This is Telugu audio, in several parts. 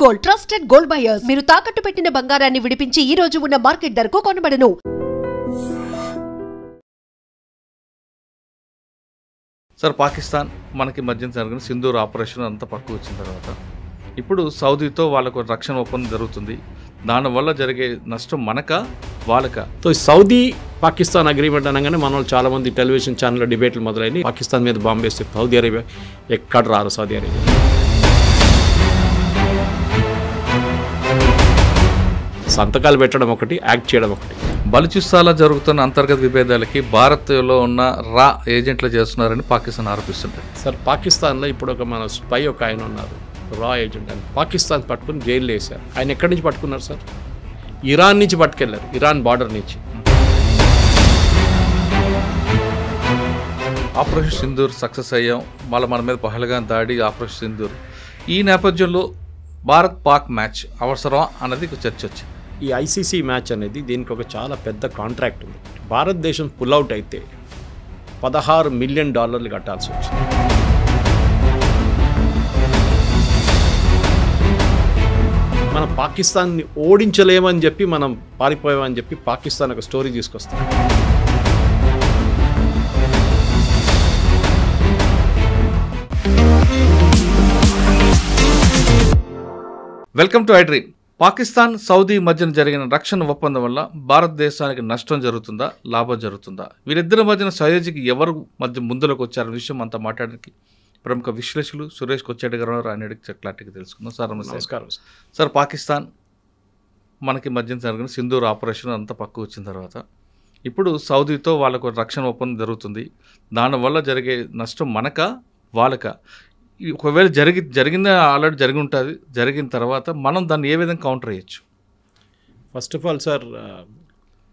Gold, trusted gold buyers. మీరు తాకట్టు పెట్టిన బంగారాన్ని విడిపించి ఈ రోజు ఉన్న మార్కెట్ ధరకు కొనబడను. సార్, పాకిస్తాన్ మనకి మధ్య జరిగిన సింధూర్ ఆపరేషన్ అంతా పక్కకు వచ్చిన తర్వాత ఇప్పుడు సౌదీతో వాళ్ళకు రక్షణ ఒప్పందం జరుగుతుంది. దానివల్ల జరిగే నష్టం మనకా వాళ్ళకా? సో సౌదీ పాకిస్తాన్ అగ్రిమెంట్ అనగానే మన వాళ్ళు చాలామంది టెలివిజన్ ఛానల్లో డిబేట్లు మొదలైనవి. పాకిస్తాన్ మీద బాంబు వేస్తే సౌదీ అరేబియా ఎక్కడ రారు. సౌదీ అరేబియా సంతకాలు పెట్టడం ఒకటి, యాక్ట్ చేయడం ఒకటి. బలుచిస్తాలో జరుగుతున్న అంతర్గత విభేదాలకి భారత్లో ఉన్న రా ఏజెంట్లు చేస్తున్నారని పాకిస్తాన్ ఆరోపిస్తుంటారు. సార్, పాకిస్తాన్లో ఇప్పుడు మన స్పై ఒక ఆయన ఉన్నారు, రా ఏజెంట్ అని. పాకిస్తాన్ పట్టుకుని జైల్లో వేశారు. ఆయన ఎక్కడి నుంచి పట్టుకున్నారు సార్? ఇరాన్ నుంచి పట్టుకెళ్లారు, ఇరాన్ బార్డర్ నుంచి. ఆపరేషన్ సింధూర్ సక్సెస్ అయ్యాం, మళ్ళీ మన మీద పహల్గాన్ దాడి, ఆపరేషన్ సింధూర్. ఈ నేపథ్యంలో భారత్ పాక్ మ్యాచ్ అవసరం అన్నది చర్చ వచ్చింది. ఈ ఐసీసీ మ్యాచ్ అనేది దీనికి ఒక చాలా పెద్ద కాంట్రాక్ట్ ఉంది. భారతదేశం పుల్అవుట్ అయితే $16 మిలియన్ కట్టాల్సి వచ్చింది. మన పాకిస్తాన్ని ఓడించలేమని చెప్పి మనం పారిపోయామని చెప్పి పాకిస్తాన్ ఒక స్టోరీ తీసుకొస్తాం. Welcome to iDream. Pakistan Saudi మధ్యన జరిగిన రక్షణ ఒప్పందం వల్ల భారతదేశానికి నష్టం జరుగుతుందా, లాభం జరుగుతుందా? వీరిద్దరి మధ్యన సయోజికి ఎవరు మధ్య ముందులోకి వచ్చారన్న విషయం అంతా మాట్లాడడానికి ప్రముఖ విశ్లేషకులు సురేష్ కొచ్చేటి గారు ఆయన క్లారిటీగా తెలుసుకుందాం. సార్ నమస్కారం. సార్, పాకిస్తాన్ మనకి మధ్యన జరిగిన సింధూర్ ఆపరేషన్ అంతా పక్కకు వచ్చిన తర్వాత ఇప్పుడు సౌదీతో వాళ్ళకు రక్షణ ఒప్పందం జరుగుతుంది. దానివల్ల జరిగే నష్టం మనకా వాళ్ళకా? ఒకవేళ జరిగిందా ఆల్రెడీ జరిగి ఉంటుంది, జరిగిన తర్వాత మనం దాన్ని ఏ విధంగా కౌంటర్ చేయొచ్చు? First of all sir,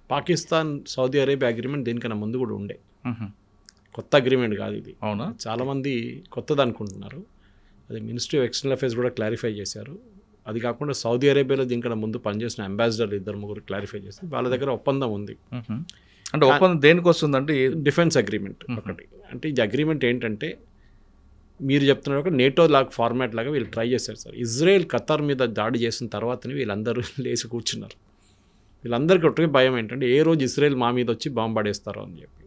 Pakistan Saudi Arabia agreement దీనికన్నా ముందు కూడా ఉండే. కొత్త అగ్రిమెంట్ కాదు ఇది. అవునా? చాలామంది కొత్తది అనుకుంటున్నారు. అది మినిస్ట్రీ ఆఫ్ ఎక్స్టర్నల్ అఫేర్స్ కూడా క్లారిఫై చేశారు. అది కాకుండా సౌదీ అరేబియాలో దీనికన్నా ముందు పనిచేసిన అంబాసిడర్లు 2-3 క్లారిఫై చేస్తారు. వాళ్ళ దగ్గర ఒప్పందం ఉంది. అంటే ఒప్పందం దేనికి వస్తుందంటే డిఫెన్స్ అగ్రిమెంట్ ఒకటి. అంటే ఈ అగ్రిమెంట్ ఏంటంటే మీరు చెప్తున్నారు ఒక నేటో లాగా ఫార్మాట్ లాగా వీళ్ళు ట్రై చేశారు సార్. ఇజ్రాయెల్ ఖతార్ మీద దాడి చేసిన తర్వాతనే వీళ్ళందరూ లేచి కూర్చున్నారు. వీళ్ళందరికీ ఒకటి భయం ఏంటంటే ఏ రోజు ఇజ్రాయెల్ మా మీద వచ్చి బాంబు పడేస్తారో అని చెప్పి.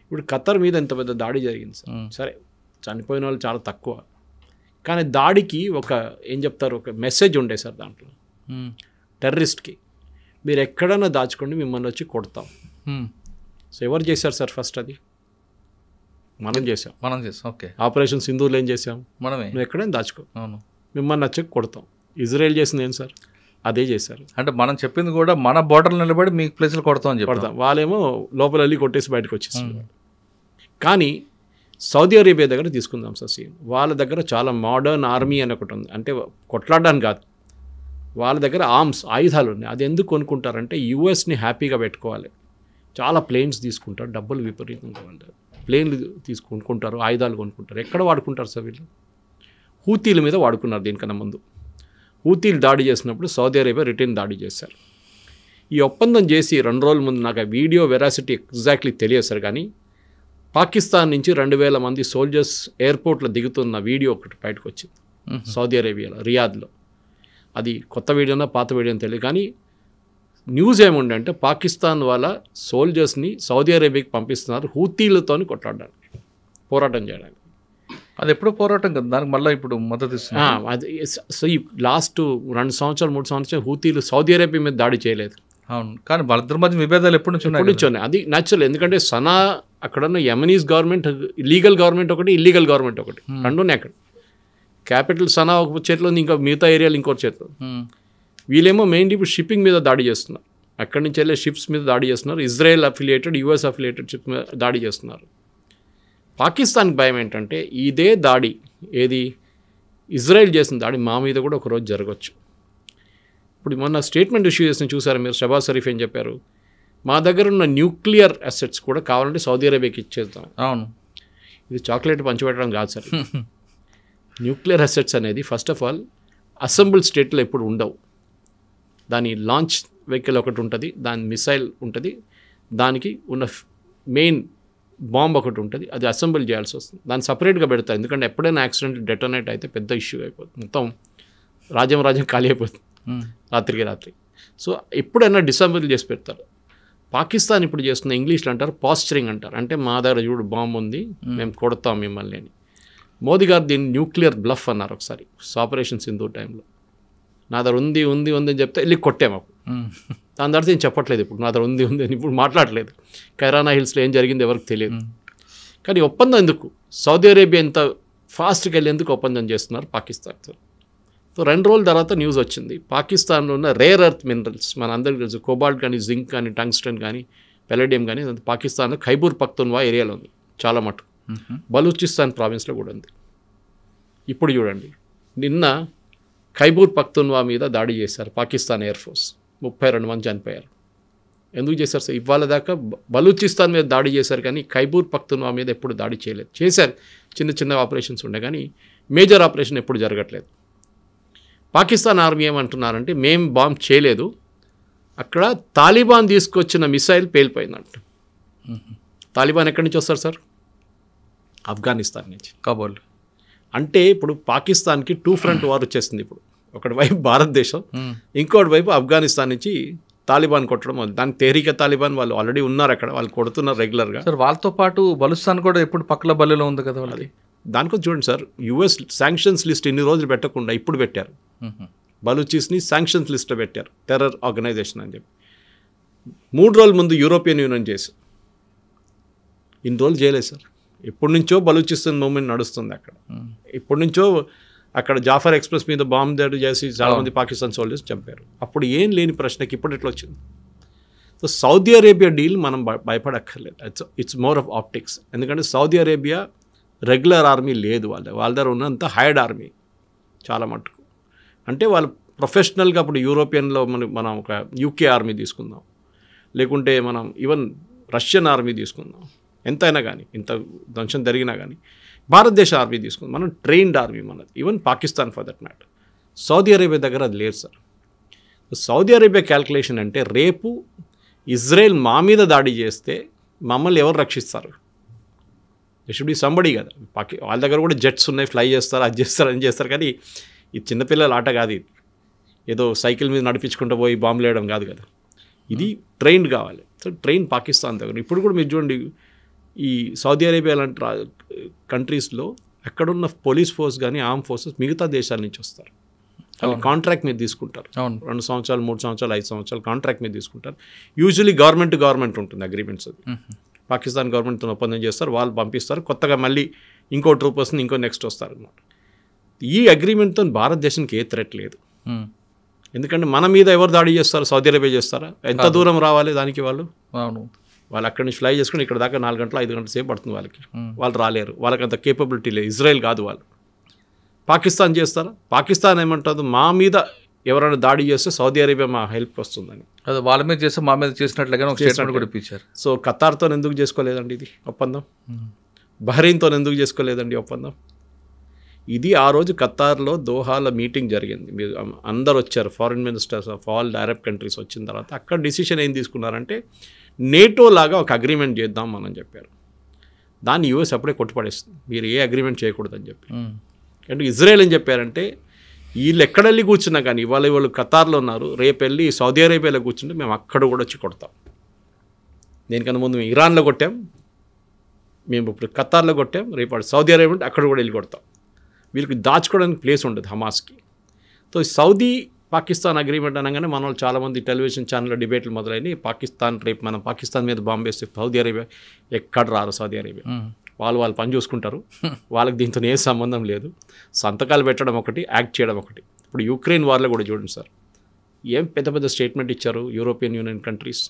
ఇప్పుడు ఖతార్ మీద ఎంత పెద్ద దాడి జరిగింది సార్. సరే, చనిపోయిన వాళ్ళు చాలా తక్కువ, కానీ దాడికి ఒక ఏం చెప్తారు, ఒక మెసేజ్ ఉండే సార్ దాంట్లో. టెర్రరిస్ట్కి మీరు ఎక్కడైనా దాచుకోండి, మిమ్మల్ని వచ్చి కొడతాం. సో ఎవరు చేశారు సార్? ఫస్ట్ అది మనం చేసాం. ఓకే. ఆపరేషన్ సింధూర్లో ఏం చేసాం? మనమే. నువ్వు ఎక్కడైనా దాచుకో, అవును, మిమ్మల్ని వచ్చి కొడతాం. ఇజ్రాయెల్ చేసింది ఏం సార్? అదే చేశారు. అంటే మనం చెప్పింది కూడా మన బోర్డర్లో నిలబడి మీ ప్లేస్లో కొడతామని చెప్పి వాళ్ళేమో లోపల వెళ్ళి కొట్టేసి బయటకు వచ్చేసారు. కానీ సౌదీ అరేబియా దగ్గర తీసుకుందాం సార్ సీన్. వాళ్ళ దగ్గర చాలా మోడర్న్ ఆర్మీ అని ఒకటి ఉంది. అంటే కొట్లాడడానికి కాదు, వాళ్ళ దగ్గర ఆయుధాలు ఉన్నాయి. అది ఎందుకు కొనుక్కుంటారంటే యూఎస్ని హ్యాపీగా పెట్టుకోవాలి. చాలా ప్లేన్స్ తీసుకుంటారు, డబ్బులు విపరీతంగా ఉంటారు. ప్లేన్లు తీసుకుంటారు, ఆయుధాలు కొనుక్కుంటారు. ఎక్కడ వాడుకుంటారు సార్ వీళ్ళు? హూతీల మీద వాడుకున్నారు. దీనికన్నా ముందు హూతీలు దాడి చేసినప్పుడు సౌదీ అరేబియా రిటర్న్ దాడి చేశారు. ఈ ఒప్పందం చేసి 2 రోజుల ముందు, నాకు ఆ వీడియో వెరాసిటీ ఎగ్జాక్ట్లీ తెలియదు సార్, కానీ పాకిస్తాన్ నుంచి 2000 మంది సోల్జర్స్ ఎయిర్పోర్ట్లో దిగుతున్న వీడియో ఒకటి బయటకు వచ్చింది సౌదీ అరేబియాలో, రియాద్లో. అది కొత్త వీడియోనా పాత వీడియో తెలియదు, కానీ న్యూస్ ఏముండే అంటే పాకిస్తాన్ వాళ్ళ సోల్జర్స్ని సౌదీ అరేబియాకి పంపిస్తున్నారు హూతీలతో కొట్లాడడానికి, పోరాటం చేయడానికి. అది ఎప్పుడో పోరాటం కదా, దానికి మళ్ళీ ఇప్పుడు మద్దతు ఇస్తున్నారు. అది సో ఈ లాస్ట్ 2 సంవత్సరాలు 3 సంవత్సరాలు హూతీలు సౌదీ అరేబియా మీద దాడి చేయలేదు. అవును, కానీ వాళ్ళిద్దరి మధ్య విభేదాలు ఎప్పటి నుంచి ఉన్నాయి? అది న్యాచురల్. ఎందుకంటే సనా అక్కడున్న యమనీస్ గవర్నమెంట్, లీగల్ గవర్నమెంట్ ఒకటి, ఇల్లీగల్ గవర్నమెంట్ ఒకటి, రెండునే. అక్కడ క్యాపిటల్ సనా ఒక చేతిలో ఉంది, ఇంకా మిగతా ఏరియాలు ఇంకో చేతిలో. వీళ్ళేమో మెయిన్లీ ఇప్పుడు షిప్పింగ్ మీద దాడి చేస్తున్నారు. అక్కడి నుంచి వెళ్ళే షిప్స్ మీద దాడి చేస్తున్నారు. Israel affiliated, US affiliated ships మీద దాడి చేస్తున్నారు. పాకిస్తాన్కి భయం ఏంటంటే ఇదే దాడి, ఏది ఇజ్రాయెల్ చేసిన దాడి మా మీద కూడా ఒకరోజు జరగవచ్చు. ఇప్పుడు మొన్న స్టేట్మెంట్ ఇష్యూ చేసిన చూసారు మీరు, షబాజ్ షరీఫ్ ఏం చెప్పారు? మా దగ్గర ఉన్న న్యూక్లియర్ అసెట్స్ కూడా కావాలంటే సౌదీ అరేబియాకి ఇచ్చేద్దాం. అవును, ఇది చాక్లెట్ పంచిపెట్టడం కాదు సార్. న్యూక్లియర్ అసెట్స్ అనేది ఫస్ట్ ఆఫ్ ఆల్ అసెంబుల్ స్టేట్లో ఎప్పుడు ఉండవు. దాని లాంచ్ వెహికల్ ఒకటి ఉంటుంది, దాని మిసైల్ ఉంటుంది, దానికి ఉన్న మెయిన్ బాంబ్ ఒకటి ఉంటుంది, అది అసెంబుల్ చేయాల్సి వస్తుంది. దాన్ని సపరేట్గా పెడతారు, ఎందుకంటే ఎప్పుడైనా యాక్సిడెంట్ డెటోనేట్ అయితే పెద్ద ఇష్యూ అయిపోతుంది, మొత్తం రాజ్యం ఖాళీ అయిపోతుంది రాత్రికి రాత్రి. సో ఎప్పుడైనా డిసెంబర్ చేసి పెడతారు. పాకిస్తాన్ ఇప్పుడు చేస్తున్న ఇంగ్లీష్లో అంటారు పాస్చరింగ్ అంటారు, అంటే మా దగ్గర చూడు బాంబు ఉంది మేము కొడతాం మిమ్మల్ని అని. మోదీ గారు దీన్ని న్యూక్లియర్ బ్లఫ్ అన్నారు ఒకసారి ఆపరేషన్ సింధూర్ టైంలో. నా దగ్గర ఉంది అని చెప్తే వెళ్ళి కొట్టాము. దాని తర్వాత ఏం చెప్పట్లేదు ఇప్పుడు, నా దగ్గర ఉంది అని ఇప్పుడు మాట్లాడలేదు. కైరానా హిల్స్లో ఏం జరిగింది ఎవరికి తెలియదు. కానీ ఒప్పందం ఎందుకు? సౌదీ అరేబియా ఇంత ఫాస్ట్గా వెళ్ళేందుకు ఒప్పందం చేస్తున్నారు పాకిస్తాన్తో. సో 2 రోజుల తర్వాత న్యూస్ వచ్చింది, పాకిస్తాన్లో ఉన్న రేర్ ఎర్త్ మినరల్స్ మన అందరికీ తెలుసు, కోబాల్ట్ కానీ జింక్ కానీ టంగ్స్టన్ కానీ పెలడియం కానీ పాకిస్తాన్లో ఖైబూర్ పఖ్తూన్వా ఏరియాలో ఉంది చాలా మటుకు. బలూచిస్తాన్ ప్రావిన్స్లో కూడా ఉంది. ఇప్పుడు చూడండి, నిన్న ఖైబూర్ పఖ్తూన్వా మీద దాడి చేశారు పాకిస్తాన్ ఎయిర్ ఫోర్స్, 32 మంది చనిపోయారు. ఎందుకు చేశారు సార్? ఇవాళ దాకా బలూచిస్తాన్ మీద దాడి చేశారు కానీ ఖైబూర్ పఖ్తూన్వా మీద ఎప్పుడు దాడి చేయలేదు. చేశారు, చిన్న ఆపరేషన్స్ ఉండే కానీ మేజర్ ఆపరేషన్ ఎప్పుడు జరగట్లేదు. పాకిస్తాన్ ఆర్మీ ఏమంటున్నారంటే మేము బాంబ్ చేయలేదు, అక్కడ తాలిబాన్ తీసుకొచ్చిన మిసైల్ పేలిపోయిందంట. తాలిబాన్ ఎక్కడి నుంచి వస్తారు సార్? ఆఫ్ఘనిస్తాన్ నుంచి, కాబోల్. అంటే ఇప్పుడు పాకిస్తాన్కి 2 ఫ్రంట్ వార్ వచ్చేసింది. ఇప్పుడు ఒకటి వైపు భారతదేశం, ఇంకోటి వైపు ఆఫ్ఘనిస్తాన్ నుంచి తాలిబాన్ కొట్టడం. దానికి తెహ్రీకే తాలిబాన్ వాళ్ళు ఆల్రెడీ ఉన్నారు అక్కడ, వాళ్ళు కొడుతున్నారు రెగ్యులర్గా. సార్ వాళ్ళతో పాటు బలుస్తాన్ కూడా ఎప్పుడు పక్కల బల్లిలో ఉంది కదా వాళ్ళది. దానికో చూడండి సార్, యుఎస్ శాంక్షన్స్ లిస్ట్ ఇన్ని రోజులు పెట్టకుండా ఇప్పుడు పెట్టారు. బలూచిస్ని శాంక్షన్స్ లిస్ట్లో పెట్టారు, టెర్రర్ ఆర్గనైజేషన్ అని చెప్పి. 3 రోజుల ముందు యూరోపియన్ యూనియన్ చేసి, ఇన్ని రోజులు చేయలేదు సార్. ఎప్పటి నుంచో బలూచిస్తాన్ మూవ్మెంట్ నడుస్తుంది అక్కడ. ఎప్పటి నుంచో అక్కడ జాఫర్ ఎక్స్ప్రెస్ మీద బాంబు దాడి చేసి చాలామంది పాకిస్తాన్ సోల్జర్స్ చంపారు. అప్పుడు ఏం లేని ప్రశ్నకి ఇప్పుడు ఎట్లా వచ్చింది? సో సౌదీ అరేబియా డీల్ మనం భయపడక్కర్లేదు. It's more of optics. ఎందుకంటే సౌదీ అరేబియా రెగ్యులర్ ఆర్మీ లేదు, వాళ్ళ దగ్గర ఉన్నంత హైర్డ్ ఆర్మీ చాలా మటుకు. అంటే వాళ్ళు ప్రొఫెషనల్గా ఇప్పుడు యూరోపియన్లో మనం ఒక యూకే ఆర్మీ తీసుకుందాం, లేకుంటే మనం ఈవెన్ రష్యన్ ఆర్మీ తీసుకుందాం, ఎంతైనా కానీ ఇంత ధ్వంసం జరిగినా కానీ భారతదేశ ఆర్మీ తీసుకుందాం, మనం ట్రైన్డ్ ఆర్మీ మనది. Even Pakistan for that matter. Saudi Arabia దగ్గర అది లేదు సార్. సౌదీ అరేబియా క్యాల్కులేషన్ అంటే రేపు ఇజ్రాయెల్ మా మీద దాడి చేస్తే మమ్మల్ని ఎవరు రక్షిస్తారు? షుడ్ బి సంబడి కదా. వాళ్ళ దగ్గర కూడా జెట్స్ ఉన్నాయి, ఫ్లై చేస్తారు, అది చేస్తారు, అని చేస్తారు. కానీ ఇది చిన్నపిల్లల ఆట కాదు, ఇది ఏదో సైకిల్ మీద నడిపించుకుంటూ పోయి బాంబులు వేయడం కాదు కదా. ఇది ట్రైన్డ్ కావాలి. సో ట్రైన్ పాకిస్తాన్ దగ్గర. ఇప్పుడు కూడా మీరు చూడండి, ఈ సౌదీ అరేబియా లాంటి కంట్రీస్లో ఎక్కడున్న పోలీస్ ఫోర్స్ కానీ ఆర్మ్ ఫోర్సెస్ మిగతా దేశాల నుంచి వస్తారు. కాంట్రాక్ట్ మీద తీసుకుంటారు. 2 సంవత్సరాలు 3 సంవత్సరాలు 5 సంవత్సరాలు కాంట్రాక్ట్ మీద తీసుకుంటారు. యూజువలీ గవర్నమెంట్ ఉంటుంది అగ్రిమెంట్స్. అది పాకిస్తాన్ గవర్నమెంట్తో ఒప్పందం చేస్తారు, వాళ్ళు పంపిస్తారు, కొత్తగా మళ్ళీ ఇంకో ట్రూపర్స్ని ఇంకో నెక్స్ట్ వస్తారు అన్నమాట. ఈ అగ్రిమెంట్తో భారతదేశానికి ఏ థ్రెట్ లేదు. ఎందుకంటే మన మీద ఎవరు దాడి చేస్తారు? సౌదీ అరేబియా చేస్తారా? ఎంత దూరం రావాలి దానికి? వాళ్ళు అక్కడి నుంచి ఫ్లై చేసుకుని ఇక్కడ దాకా 4 గంటలు 5 గంటల సేపు పడుతుంది వాళ్ళకి. వాళ్ళు రాలేరు, వాళ్ళకి అంత కేపబిలిటీ లేదు. ఇజ్రాయెల్ కాదు వాళ్ళు. పాకిస్తాన్ చేస్తారా? పాకిస్తాన్ ఏమంటుంది, మా మీద ఎవరైనా దాడి చేస్తే సౌదీ అరేబియా మా హెల్ప్కి వస్తుందని. అదే వాళ్ళ మీద చేస్తే మా మీద చేసినట్లుగానే ఒక స్టేట్మెంట్ కూడా ఇప్పించారు. సో ఖతార్తో ఎందుకు చేసుకోలేదండి ఇది ఒప్పందం? బహ్రెయిన్తో ఎందుకు చేసుకోలేదండి ఒప్పందం? ఇది ఆ రోజు ఖతార్లో దోహాలో మీటింగ్ జరిగింది. మీరు అందరు వచ్చారు, foreign ministers of all Arab countries వచ్చిన తర్వాత అక్కడ డిసిషన్ ఏం తీసుకున్నారంటే నేటో లాగా ఒక అగ్రిమెంట్ చేద్దాం మనం చెప్పారు. దాన్ని యూఎస్ అప్పుడే కొట్టుపడేస్తుంది, మీరు ఏ అగ్రిమెంట్ చేయకూడదని చెప్పి. అంటే ఇజ్రాయెల్ ఏం చెప్పారంటే వీళ్ళు ఎక్కడెళ్ళి కూర్చున్నా కానీ వాళ్ళు ఖతార్లో ఉన్నారు, రేపు వెళ్ళి సౌదీ అరేబియాలో కూర్చుంటే మేము అక్కడ కూడా వచ్చి కొడతాం. దేనికన్నా ముందు మేము ఇరాన్లో కొట్టాం, మేము ఇప్పుడు ఖతార్లో కొట్టాం, రేపు సౌదీ అరేబియా అక్కడ కూడా వెళ్ళి కొడతాం. వీళ్ళకి దాచుకోవడానికి ప్లేస్ ఉండదు హమాస్కి. సో సౌదీ పాకిస్తాన్ అగ్రిమెంట్ అనగానే మన వాళ్ళు చాలామంది టెలివిజన్ ఛానల్లో డిబేట్లు మొదలైనవి. పాకిస్తాన్ రేపు మనం పాకిస్తాన్ మీద బాంబు వేస్తే సౌదీ అరేబియా ఎక్కడ రారు. సౌదీ అరేబియా వాళ్ళు పని చూసుకుంటారు, వాళ్ళకి దీంతో ఏ సంబంధం లేదు. సంతకాలు పెట్టడం ఒకటి, యాక్ట్ చేయడం ఒకటి. ఇప్పుడు యుక్రెయిన్ వార్లో కూడా చూడండి సార్, ఏం పెద్ద స్టేట్మెంట్ ఇచ్చారు యూరోపియన్ యూనియన్ కంట్రీస్.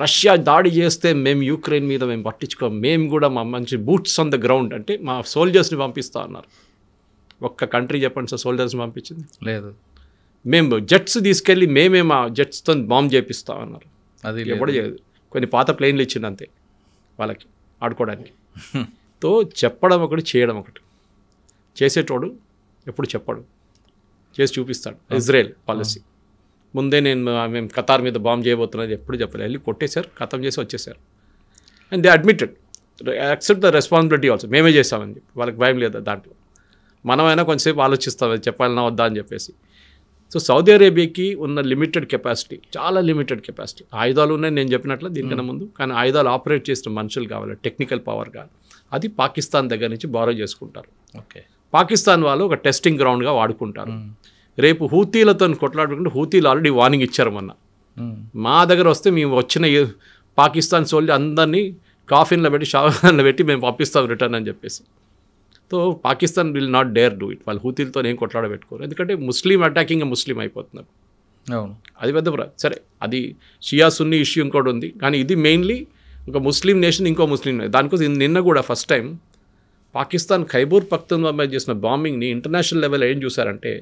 రష్యా దాడి చేస్తే మేము యుక్రెయిన్ మీద మేము పట్టించుకోం, మేము కూడా మా మంచి బూట్స్ ఆన్ ద గ్రౌండ్ అంటే మా సోల్జర్స్ని పంపిస్తా అన్నారు. ఒక్క కంట్రీ చెప్పండి సార్ సోల్జర్స్ని పంపించింది? లేదు. మేము జెట్స్ తీసుకెళ్ళి మేమే మా జెట్స్తో బాంబ్ చేపిస్తామన్నారు. అది ఎప్పుడు చేయదు. కొన్ని పాత ప్లేన్లు ఇచ్చింది అంతే వాళ్ళకి ఆడుకోవడానికి. తో చెప్పడం ఒకటి, చేయడం ఒకటి. చేసేటోడు ఎప్పుడు చెప్పడు, చేసి చూపిస్తాడు. ఇజ్రాయెల్ పాలసీ ముందే మేము ఖతార్ మీద బాంబ్ చేయబోతున్నది ఎప్పుడు చెప్పలేదు. వెళ్ళి కొట్టేశారు, ఖతం చేసి వచ్చేసారు. And they admitted, accept the responsibility also. మేమే చేస్తామని చెప్పి వాళ్ళకి భయం లేదా దాంట్లో. మనమైనా కొంచెంసేపు ఆలోచిస్తాం అది చెప్పాలన్నా వద్దా అని చెప్పేసి. సో సౌదీ అరేబియాకి ఉన్న లిమిటెడ్ కెపాసిటీ, చాలా లిమిటెడ్ కెపాసిటీ. ఆయుధాలు ఉన్నాయి నేను చెప్పినట్లు దీనికన్నా ముందు, కానీ ఆయుధాలు ఆపరేట్ చేసిన మనుషులు కావాలి, టెక్నికల్ పవర్ కావాలి. అది పాకిస్తాన్ దగ్గర నుంచి బారో చేసుకుంటారు. ఓకే, పాకిస్తాన్ వాళ్ళు ఒక టెస్టింగ్ గ్రౌండ్గా వాడుకుంటారు. రేపు హూతీలతో కొట్లాడుకుంటే హూతీలు ఆల్రెడీ వార్నింగ్ ఇచ్చారు మొన్న, మా దగ్గర వస్తే మేము వచ్చిన పాకిస్తాన్ సోల్జర్ అందరినీ కాఫిన్లో పెట్టి షావన్లో పెట్టి మేము పంపిస్తాం రిటర్న్ అని చెప్పేసి. So Pakistan will not dare do it. వాళ్ళు హూతీలతో ఏం కొట్లాడబెట్టుకోరు, ఎందుకంటే ముస్లిం అటాకింగ్ ముస్లిం అయిపోతున్నారు. అవును, అది పెద్ద సరే, అది షియా సున్నీ ఇష్యూ ఇంకోటి ఉంది, కానీ ఇది మెయిన్లీ ఒక ముస్లిం నేషన్ ఇంకో ముస్లిం. దానికోసం నిన్న కూడా ఫస్ట్ టైం పాకిస్తాన్ ఖైబూర్ పఖ్తూన్ఖ్వా మీద చేసిన బాంబింగ్ని ఇంటర్నేషనల్ లెవెల్ ఏం చూసారంటే,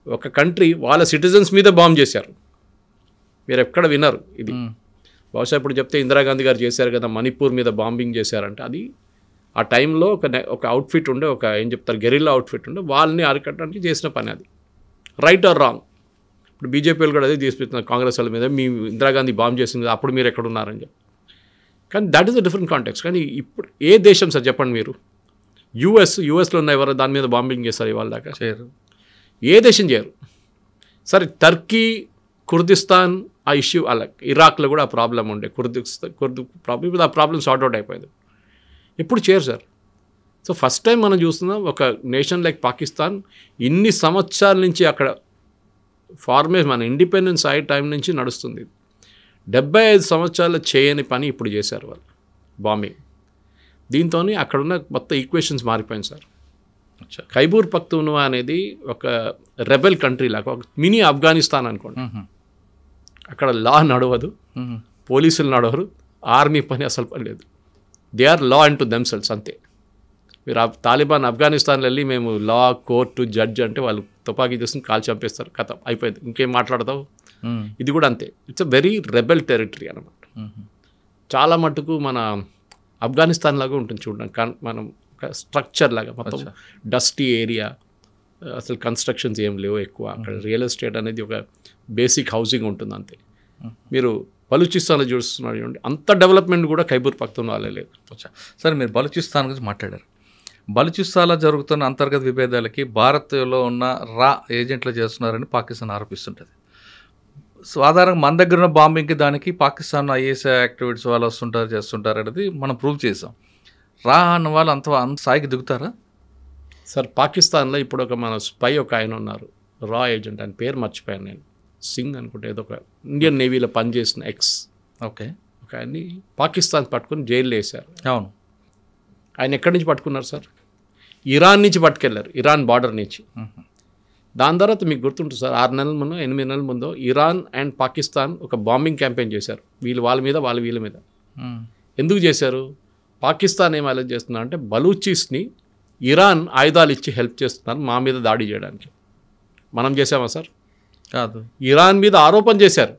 ఒక కంట్రీ వాళ్ళ సిటిజన్స్ మీద బాంబ్ చేశారు. మీరు ఎక్కడ విన్నారు ఇది? బహుశా ఇప్పుడు చెప్తే ఇందిరాగాంధీ గారు చేశారు కదా, మణిపూర్ మీద బాంబింగ్ చేశారంటే, అది ఆ టైంలో ఒక అవుట్ఫిట్ ఉండే, ఒక ఏం చెప్తారు గెరిల్లా అవుట్ఫిట్ ఉండే, వాళ్ళని అరికట్టడానికి చేసిన పని. అది రైట్ ఆర్ రాంగ్? ఇప్పుడు బీజేపీ వాళ్ళు కూడా అదే తీసుకుంటున్నారు కాంగ్రెస్ వాళ్ళ మీద, మీ ఇందిరాగాంధీ బాంబ్ చేసింది అప్పుడు మీరు ఎక్కడ ఉన్నారని చెప్పి. కానీ that is a different context. కానీ ఇప్పుడు ఏ దేశం సార్ చెప్పండి మీరు? యూఎస్లో ఉన్న ఎవరు దాని మీద బాంబింగ్ చేస్తారు ఇవాళ దాకా? చేయరు. ఏ దేశం చేయరు. సరే, టర్కీ, కుర్దిస్తాన్ ఆ ఇష్యూ, అలా ఇరాక్లో కూడా ఆ ప్రాబ్లం ఉండే, కుర్దు ప్రాబ్లం, ఇప్పుడు ఆ ప్రాబ్లం సార్ట్అవుట్ అయిపోయింది. ఎప్పుడు చేయరు సార్. సో ఫస్ట్ టైం మనం చూస్తున్నాం ఒక నేషన్ లైక్ పాకిస్తాన్ ఇన్ని సంవత్సరాల నుంచి అక్కడ మన ఇండిపెండెన్స్ అయ్యే టైం నుంచి నడుస్తుంది. 75 సంవత్సరాలు చేయని పని ఇప్పుడు చేశారు వాళ్ళు, బాంబింగ్. దీంతో అక్కడున్న మొత్తం ఈక్వేషన్స్ మారిపోయింది సార్. ఖైబూర్ పఖ్తూన్ఖ్వా అనేది ఒక రెబెల్ కంట్రీ లాగా, ఒక మినీ ఆఫ్ఘనిస్తాన్ అనుకోండి. అక్కడ లా నడవదు, పోలీసులు నడవరు, ఆర్మీ పని అసలు పని లేదు. They are law and to themselves అంతే. మీరు తాలిబాన్ ఆఫ్ఘనిస్తాన్లో వెళ్ళి మేము లా, కోర్టు, జడ్జ్ అంటే వాళ్ళు తుపాకీ తీసుకుని కాల్ చంపేస్తారు, కథ అయిపోయింది, ఇంకేం మాట్లాడతావు. ఇది కూడా అంతే, it's a very rebel territory అనమాట. చాలా మటుకు మన ఆఫ్ఘనిస్తాన్ లాగా ఉంటుంది చూడడానికి, మనం ఒక స్ట్రక్చర్ లాగా, మొత్తం డస్టీ ఏరియా, అసలు కన్స్ట్రక్షన్స్ ఏం లేవు ఎక్కువ. అక్కడ రియల్ ఎస్టేట్ అనేది ఒక బేసిక్ హౌసింగ్ ఉంటుంది అంతే. మీరు బలూచిస్తాన్లో చూస్తున్నారు చూడండి, అంత డెవలప్మెంట్ కూడా ఖైబూర్ పఖ్తూన్ఖ్వాలో లేదు. సరే, మీరు బలూచిస్తాన్ గురించి మాట్లాడారు. బలూచిస్తాన్లో జరుగుతున్న అంతర్గత విభేదాలకి భారత్లో ఉన్న రా ఏజెంట్లు చేస్తున్నారని పాకిస్తాన్ ఆరోపిస్తుంటుంది. సాధారణంగా మన దగ్గర ఉన్న బాంబింగ్కి దానికి పాకిస్తాన్ ఐఎస్ఐ యాక్టివిటీస్ వాళ్ళు వస్తుంటారు, చేస్తుంటారు అనేది మనం ప్రూవ్ చేసాం. రా అన్న వాళ్ళు అంత స్థాయికి దిగుతారా సార్? పాకిస్తాన్లో ఇప్పుడు ఒక మన స్పై ఒక ఆయన ఉన్నారు, రా ఏజెంట్, ఆయన పేరు మర్చిపోయాను నేను, సింగ్ అనుకుంటే, ఏదో ఒక ఇండియన్ నేవీలో పనిచేసిన ఓకే, ఒక ఆయన్ని పాకిస్తాన్ పట్టుకుని జైల్లో వేశారు. అవును. ఆయన ఎక్కడి నుంచి పట్టుకున్నారు సార్? ఇరాన్ నుంచి పట్టుకెళ్ళారు, ఇరాన్ బార్డర్ నుంచి. దాని తర్వాత మీకు గుర్తుంటుంది సార్, 6 నెలల ముందు 8 నెలల ముందు ఇరాన్ అండ్ పాకిస్తాన్ ఒక బాంబింగ్ క్యాంపెయిన్ చేశారు, వీళ్ళు వాళ్ళ మీద, వాళ్ళ వీళ్ళ మీద. ఎందుకు చేశారు? పాకిస్తాన్ ఏం అలర్ట్ చేస్తున్నారు అంటే, బలూచిస్ని ఇరాన్ ఆయుధాలు ఇచ్చి హెల్ప్ చేస్తున్నారు మా మీద దాడి చేయడానికి. మనం చేసామా సార్? కాదు. ఇరాన్ మీద ఆరోపణ చేశారు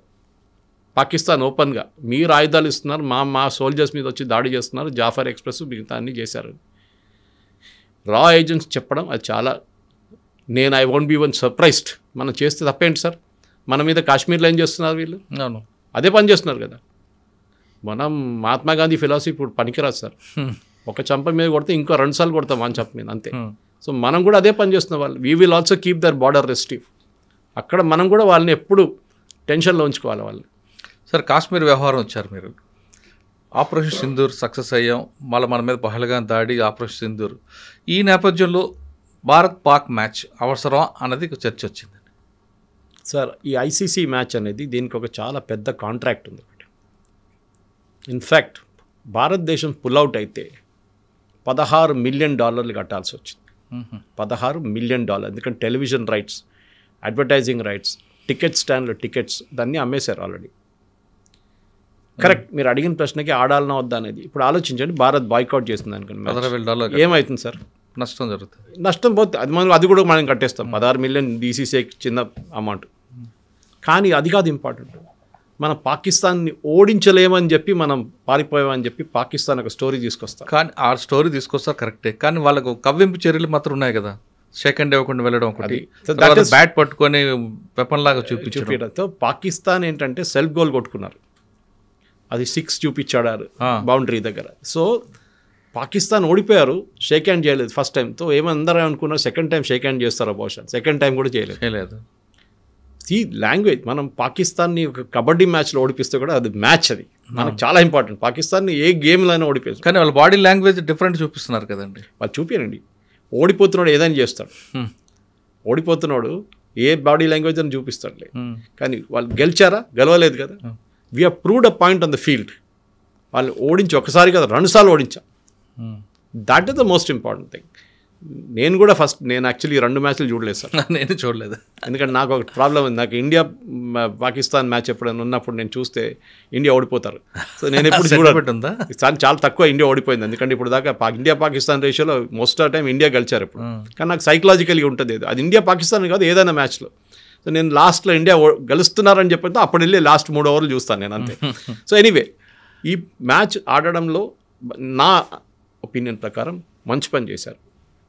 పాకిస్తాన్ ఓపెన్గా, మీరు ఆయుధాలు ఇస్తున్నారు, మా సోల్జర్స్ మీద వచ్చి దాడి చేస్తున్నారు, జాఫర్ ఎక్స్ప్రెస్ మిగతా అన్నీ చేశారు. రా ఏజెంట్స్ చెప్పడం అది చాలా, I won't be one surprised. మనం చేస్తే తప్పేంటి సార్? మన మీద కాశ్మీర్లో ఏం చేస్తున్నారు వీళ్ళు? అవును, అదే పని చేస్తున్నారు కదా. మనం మహాత్మా గాంధీ ఫిలాసఫీ ఇప్పుడు పనికిరాదు సార్. ఒక చంప మీద కొడితే ఇంకో 2 సార్లు కొడతాం మన చంప మీద, అంతే. సో మనం కూడా అదే పని చేస్తున్న వాళ్ళు. We will also keep their border restive. అక్కడ మనం కూడా వాళ్ళని ఎప్పుడు టెన్షన్లో ఉంచుకోవాలి వాళ్ళు. సార్, కాశ్మీర్ వ్యవహారం వచ్చారు మీరు. ఆపరేషన్ సింధూర్ సక్సెస్ అయ్యాం, మళ్ళీ మన మీద పహల్గాం దాడి, ఆపరేషన్ సింధూర్. ఈ నేపథ్యంలో భారత్ పాక్ మ్యాచ్ అవసరం అన్నది చర్చ వచ్చింది సార్. ఈ ఐసీసీ మ్యాచ్ అనేది దీనికి ఒక చాలా పెద్ద కాంట్రాక్ట్ ఉంది ఒకటి. ఇన్ఫ్యాక్ట్ భారతదేశం పుల్అవుట్ అయితే $16 మిలియన్ కట్టాల్సి వచ్చింది. $16 మిలియన్, ఎందుకంటే television rights, advertising rights, ticket స్టాండ్లో టికెట్స్ దాన్ని అమ్మేశారు ఆల్రెడీ. కరెక్ట్, మీరు అడిగిన ప్రశ్నకి ఆడాలన్నా వద్దా అనేది ఇప్పుడు ఆలోచించండి. భారత్ బాయ్కౌట్ చేస్తుంది అనుకోండి, ఏమవుతుంది సార్? నష్టం జరుగుతుంది. నష్టం పోతే అది కూడా మనం కట్టేస్తాం. 16 మిలియన్ బీసీసీఐకి చిన్న అమౌంట్. కానీ అది కాదు ఇంపార్టెంట్. మనం పాకిస్తాన్ని ఓడించలేమని చెప్పి మనం పారిపోయామని చెప్పి పాకిస్తాన్ ఒక స్టోరీ తీసుకొస్తాం. కానీ ఆ స్టోరీ తీసుకొస్తారు కరెక్టే, కానీ వాళ్ళకు కవ్వింపు చర్యలు మాత్రం ఉన్నాయి కదా. సెకండ్ ఇవ్వకుండా వెళ్ళడం ఒకటి, బ్యాట్ పట్టుకొని వెపన్ లాగా చూపించడంతో పాకిస్తాన్ ఏంటంటే సెల్ఫ్ గోల్ కొట్టుకున్నారు. అది 6 చూపించాడు బౌండరీ దగ్గర. సో పాకిస్తాన్ ఓడిపోయారు, షేక్ హ్యాండ్ చేయలేదు ఫస్ట్ టైం. తో ఏమందరూ అనుకున్నారు సెకండ్ టైం షేక్ హ్యాండ్ చేస్తారో బహుశా, సెకండ్ టైం కూడా చేయలేదు. ఈ లాంగ్వేజ్ మనం పాకిస్తాన్ని ఒక కబడ్డీ మ్యాచ్లో ఓడిపిస్తే కూడా అది మ్యాచ్, అది మనకు చాలా ఇంపార్టెంట్. పాకిస్తాన్ని ఏ గేమ్లో అయినా ఓడిపోయారు, కానీ వాళ్ళ బాడీ లాంగ్వేజ్ డిఫరెంట్ చూపిస్తున్నారు కదండి. వాళ్ళు చూపారండి. ఓడిపోతున్నాడు ఏదైనా చేస్తాడు, ఓడిపోతున్నాడు ఏ బాడీ లాంగ్వేజ్ అని చూపిస్తాడులే. కానీ వాళ్ళు గెలిచారా? గెలవలేదు కదా. We have proved a point on the field. వాళ్ళు ఓడించి ఒకసారి కదా 2 సార్లు ఓడించాం. That is the most important thing. నేను కూడా నేను యాక్చువల్లీ 2 మ్యాచ్లు చూడలేదు సార్. నేను చూడలేదు, ఎందుకంటే నాకు ఒక ప్రాబ్లం ఉంది. నాకు ఇండియా పాకిస్తాన్ మ్యాచ్ ఎప్పుడైనా ఉన్నప్పుడు నేను చూస్తే ఇండియా ఓడిపోతారు. సో నేను ఎప్పుడు చూడబెట్టుందా, చాలా తక్కువ ఇండియా ఓడిపోయింది. ఎందుకంటే ఇప్పుడు దాకా ఇండియా పాకిస్తాన్ రేషియోలో మోస్ట్ ఆఫ్ టైం ఇండియా గెలిచారు ఇప్పుడు. కానీ నాకు సైకలాజికల్గా ఉంటుంది అది ఇండియా పాకిస్తాన్ కాదు ఏదైనా మ్యాచ్లో. సో నేను లాస్ట్లో ఇండియా గెలుస్తున్నారని చెప్పితే అప్పుడు వెళ్ళి లాస్ట్ 3 ఓవర్లు చూస్తాను నేను అంతే. సో ఎనీవే ఈ మ్యాచ్ ఆడడంలో నా ఒపీనియన్ ప్రకారం మంచి పని చేశారు.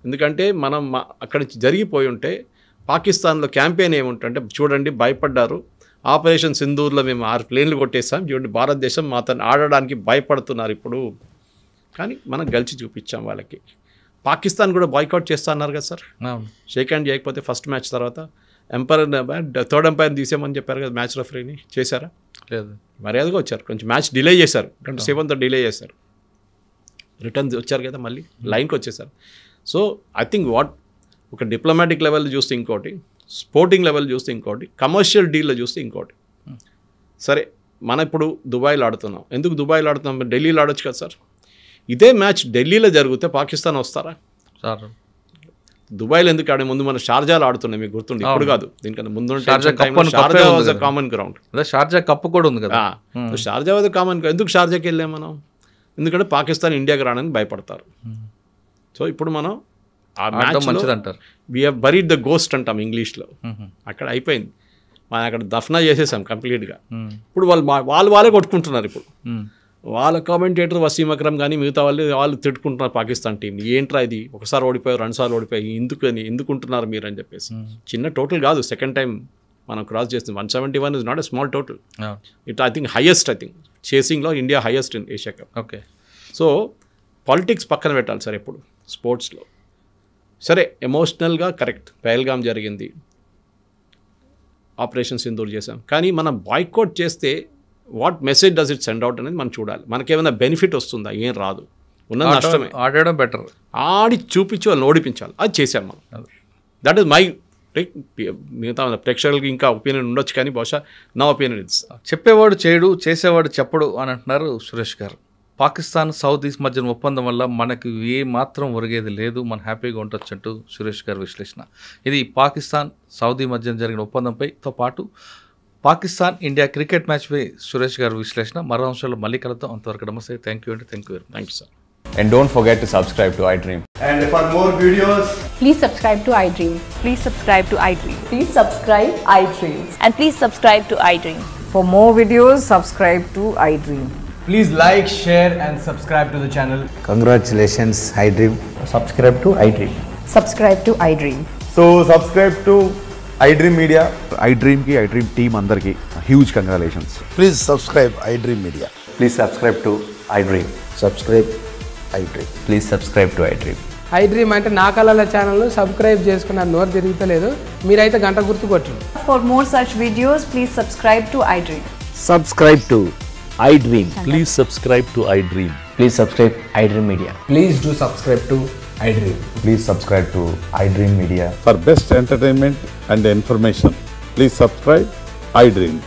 ఎందుకంటే మనం అక్కడి నుంచి జరిగిపోయి ఉంటే పాకిస్తాన్లో క్యాంపెయిన్ ఏముంటుంటే చూడండి భయపడ్డారు, ఆపరేషన్ సింధూర్లో మేము 6 ప్లేన్లు కొట్టేసాం, చూడండి భారతదేశం మాతో ఆడడానికి భయపడుతున్నారు ఇప్పుడు. కానీ మనం గెలిచి చూపించాం వాళ్ళకి. పాకిస్తాన్ కూడా బాయ్కాట్ చేస్తా అన్నారు కదా సార్, షేక్ హ్యాండ్ చేయకపోతే ఫస్ట్ మ్యాచ్ తర్వాత థర్డ్ ఎంపైర్ని తీసేమని చెప్పారు కదా మ్యాచ్ రెఫరీని. చేశారా? లేదు. మర్యాదగా వచ్చారు, కొంచెం మ్యాచ్ డిలే చేశారు, 27తో డిలే చేశారు, రిటర్న్ వచ్చారు కదా మళ్ళీ లైన్కి వచ్చేసారు. సో ఐ థింక్ ఒక డిప్లొమాటిక్ లెవెల్ చూస్తే ఇంకోటి, స్పోర్టింగ్ లెవెల్ చూస్తే ఇంకోటి, కమర్షియల్ డీల్లో చూస్తే ఇంకోటి. సరే మనం ఇప్పుడు దుబాయ్లో ఆడుతున్నాం, ఎందుకు దుబాయ్లో ఆడుతున్నాం? ఢిల్లీలో ఆడొచ్చు కదా సార్. ఇదే మ్యాచ్ ఢిల్లీలో జరిగితే పాకిస్తాన్ వస్తారా సార్? దుబాయ్లో ఎందుకు ఆడే ముందు మనం షార్జాలో ఆడుతున్నాం, మీకు గుర్తుంది, ఇప్పుడు కాదు దీనికన్నా ముందు. కామన్ గ్రౌండ్, షార్జా కప్ కూడా ఉంది కదా. షార్జా కామన్. ఎందుకు షార్జాకి వెళ్ళాం మనం? ఎందుకంటే పాకిస్తాన్ ఇండియాకి రావడానికి భయపడతారు. సో ఇప్పుడు మనం ఆ మ్యాచ్ మంచిది అంటారు, we have buried the ghost అంటాం ఇంగ్లీష్లో. అక్కడ అయిపోయింది, మనం అక్కడ దఫనా చేసేసాం కంప్లీట్గా. ఇప్పుడు వాళ్ళే కొట్టుకుంటున్నారు. ఇప్పుడు వాళ్ళ కామెంటేటర్ వసీం అక్రమ్ కానీ మిగతా వాళ్ళు తిట్టుకుంటున్నారు పాకిస్తాన్ టీం. ఏంట్రా ఇది, ఒకసారి ఓడిపోయారు 2 సార్లు ఓడిపోయి ఎందుకుంటున్నారు మీరు అని చెప్పేసి. చిన్న టోటల్ కాదు, సెకండ్ టైం మనం క్రాస్ చేస్తుంది. 171 is not a small total. It I think highest, I think చేసింగ్లో India highest in Asia cup. Okay. So politics పక్కన పెట్టాలి సార్ ఎప్పుడు స్పోర్ట్స్లో. సరే ఎమోషనల్గా కరెక్ట్, పహల్గామ్ జరిగింది, ఆపరేషన్ సింధూర్ చేసాం, కానీ మనం బాయ్కాట్ చేస్తే what message does it send out అనేది మనం చూడాలి. మనకేమైనా బెనిఫిట్ వస్తుందా? ఏం రాదు, ఉన్న నష్టమే. ఆడడం బెటర్, ఆడి చూపించి వాళ్ళని ఓడిపించాలి, అది చేసాం మనం. దట్ ఈస్ మై మిగతా ప్రేక్షకులకి ఇంకా ఒపీనియన్ ఉండొచ్చు, కానీ బహుశా నా ఒపీనియన్ ఇట్స్. చెప్పేవాడు చేయడు, చేసేవాడు చెప్పడు అని అంటున్నారు సురేష్ గారు. పాకిస్తాన్ సౌదీస్ మధ్యన ఒప్పందం వల్ల మనకు ఏ మాత్రం ఒరిగేది లేదు, మనం హ్యాపీగా ఉండొచ్చు అంటూ సురేష్ గారి విశ్లేషణ. ఇది పాకిస్తాన్ సౌదీ మధ్యన జరిగిన ఒప్పందంపైతో పాటు పాకిస్తాన్ ఇండియా క్రికెట్ మ్యాచ్పై సురేష్ గారి విశ్లేషణ. మరో అంశాల్లో మళ్ళీ కలుద్దాం. అంతవరకు నమస్తే. థ్యాంక్ యూ అండి. Thank you sir. And don't forget to subscribe to iDream. And for more videos, please subscribe to iDream. Please subscribe to iDream. Please subscribe iDream. And please subscribe to iDream. For more videos, subscribe to iDream. please like, share and subscribe to the channel. Congratulations, iDream. Subscribe to iDream. Subscribe to iDream. So subscribe to iDream Media. iDream ki iDream team andarki huge congratulations. Please subscribe iDream Media. Please subscribe to iDream. Subscribe iDream. Please subscribe to iDream. iDream అంటే నా కళల ఛానల్ సబ్స్క్రైబ్ చేసుకున్న నోరు తిరుగుతలేదు, మీరైతే గంట గుర్తు కొట్టండి. For more such videos, please subscribe to iDream. Subscribe to iDream. Please subscribe to iDream. Please subscribe iDream Media. Please do subscribe to iDream. Please subscribe to iDream Media. For best entertainment and information, please subscribe iDream.